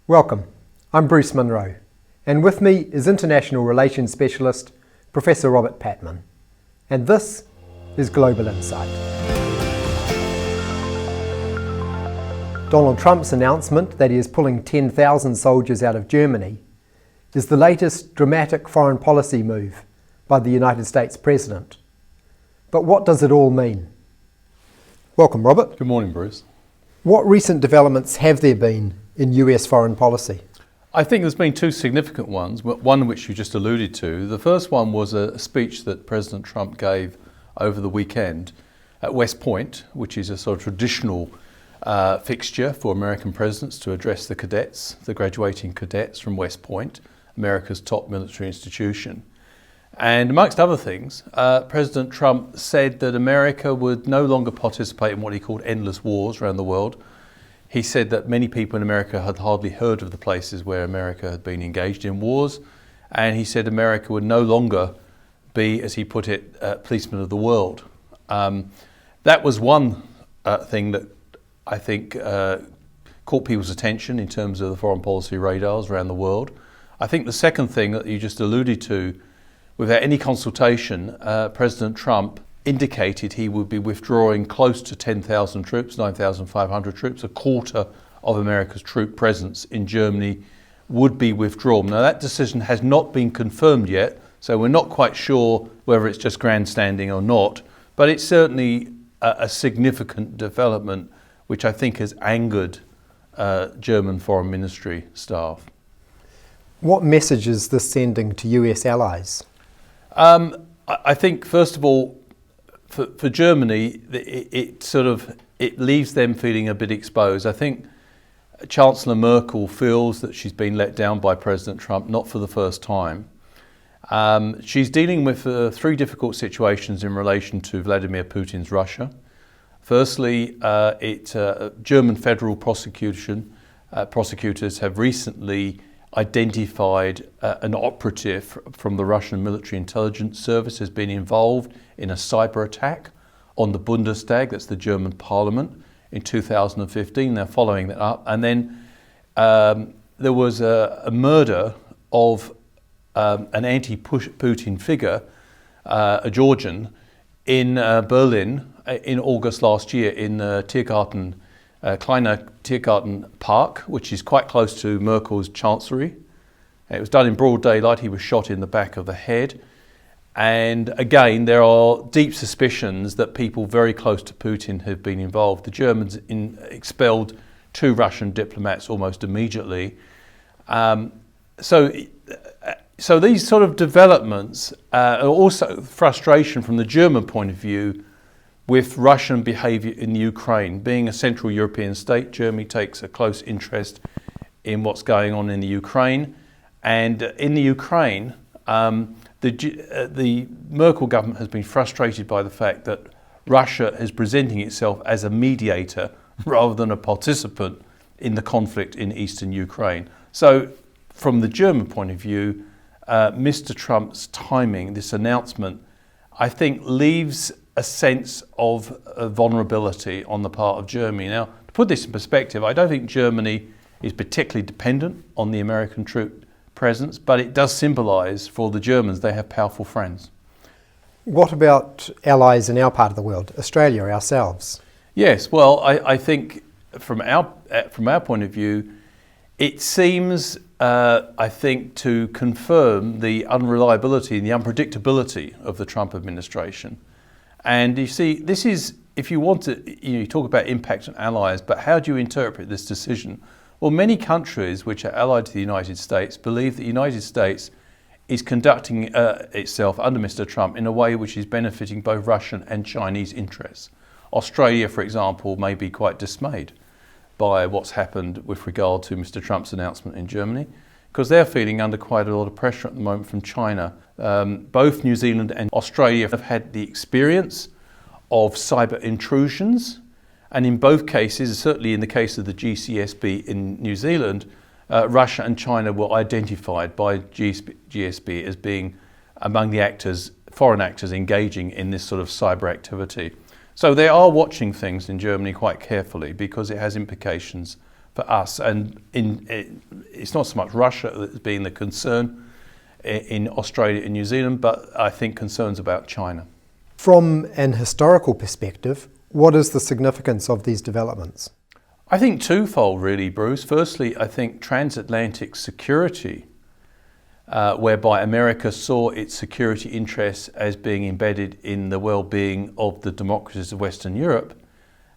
Welcome, I'm Bruce Munro, and with me is International Relations Specialist Professor Robert Patman, and this is Global Insight. Donald Trump's announcement that he is pulling 10,000 soldiers out of Germany is the latest dramatic foreign policy move by the United States President. But what does it all mean? Welcome, Robert. Good morning, Bruce. What recent developments have there been in US foreign policy? I think there's been two significant ones, one which you just alluded to. The first one was a speech that President Trump gave over the weekend at West Point, which is a sort of traditional fixture for American presidents to address the cadets, the graduating cadets from West Point, America's top military institution. And amongst other things, President Trump said that America would no longer participate in what he called endless wars around the world. He said that many people in America had hardly heard of the places where America had been engaged in wars, and he said America would no longer be, as he put it, policeman of the world. That was one thing that I think caught people's attention in terms of the foreign policy radars around the world. I think the second thing that you just alluded to, without any consultation, President Trump indicated he would be withdrawing close to 10,000 troops, 9,500 troops. A quarter of America's troop presence in Germany would be withdrawn. Now, that decision has not been confirmed yet, so we're not quite sure whether it's just grandstanding or not, but it's certainly a significant development which I think has angered German foreign ministry staff. What message is this sending to US allies? I think, first of all, for Germany, it leaves them feeling a bit exposed. I think Chancellor Merkel feels that she's been let down by President Trump, not for the first time. She's dealing with three difficult situations in relation to Vladimir Putin's Russia. Firstly, German federal prosecutors have recently identified an operative from the Russian military intelligence service has been involved in a cyber attack on the Bundestag, that's the German parliament, in 2015. They're following that up. And then there was a murder of an anti-Putin figure, a Georgian, in Berlin in August last year in Kleiner Tiergarten Park, which is quite close to Merkel's chancellery. It was done in broad daylight. He was shot in the back of the head. And again, there are deep suspicions that people very close to Putin have been involved. The Germans expelled 2 Russian diplomats almost immediately. So these sort of developments are also frustration from the German point of view with Russian behaviour in Ukraine. Being a Central European state, Germany takes a close interest in what's going on in the Ukraine. And in the Ukraine, the Merkel government has been frustrated by the fact that Russia is presenting itself as a mediator rather than a participant in the conflict in eastern Ukraine. So from the German point of view, Mr. Trump's timing, this announcement, I think leaves a sense of vulnerability on the part of Germany. Now, to put this in perspective, I don't think Germany is particularly dependent on the American troop presence, but it does symbolise for the Germans they have powerful friends. What about allies in our part of the world, Australia, ourselves? Yes, well, I think from our point of view, it seems, I think, to confirm the unreliability and the unpredictability of the Trump administration. And you see, this is, if you want to, you talk about impact on allies, but how do you interpret this decision? Well, many countries which are allied to the United States believe that the United States is conducting itself under Mr. Trump in a way which is benefiting both Russian and Chinese interests. Australia, for example, may be quite dismayed by what's happened with regard to Mr. Trump's announcement in Germany, because they're feeling under quite a lot of pressure at the moment from China. Both New Zealand and Australia have had the experience of cyber intrusions, and in both cases, certainly in the case of the GCSB in New Zealand, Russia and China were identified by GSB as being among the actors, foreign actors engaging in this sort of cyber activity. So they are watching things in Germany quite carefully because it has implications for us. And it's not so much Russia that's being the concern in Australia and New Zealand, but I think concerns about China. From an historical perspective, what is the significance of these developments? I think twofold really, Bruce. Firstly, I think transatlantic security, whereby America saw its security interests as being embedded in the well-being of the democracies of Western Europe,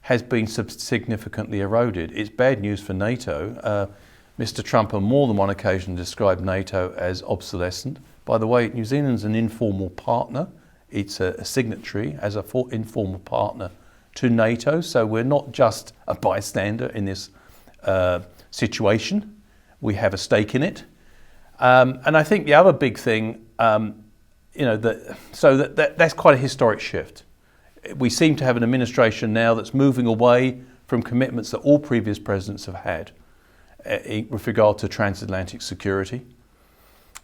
has been significantly eroded. It's bad news for NATO. Mr. Trump on more than one occasion described NATO as obsolescent. By the way, New Zealand's an informal partner. It's a signatory as an informal partner to NATO, so we're not just a bystander in this situation. We have a stake in it. And I think the other big thing, that's quite a historic shift. We seem to have an administration now that's moving away from commitments that all previous presidents have had with regard to transatlantic security,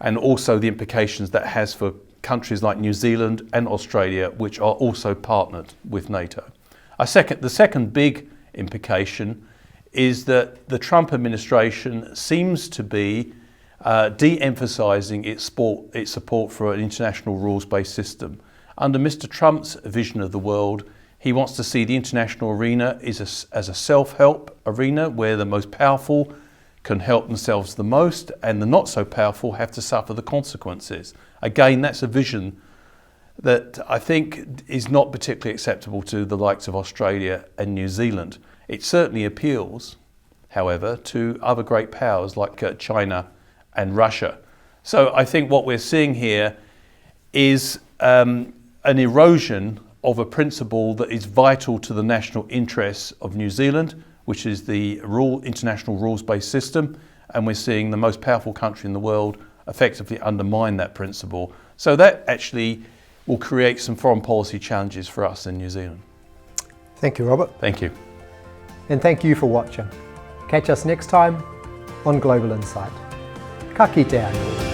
and also the implications that has for countries like New Zealand and Australia, which are also partnered with NATO. The second big implication is that the Trump administration seems to be de-emphasising its support for an international rules-based system. Under Mr. Trump's vision of the world, he wants to see the international arena as a self-help arena where the most powerful can help themselves the most and the not so powerful have to suffer the consequences. Again, that's a vision that I think is not particularly acceptable to the likes of Australia and New Zealand. It certainly appeals, however, to other great powers like China and Russia. So I think what we're seeing here is an erosion of a principle that is vital to the national interests of New Zealand, which is the international rules-based system, and we're seeing the most powerful country in the world effectively undermine that principle. So that actually will create some foreign policy challenges for us in New Zealand. Thank you, Robert. Thank you. And thank you for watching. Catch us next time on Global Insight. Ka kite anō.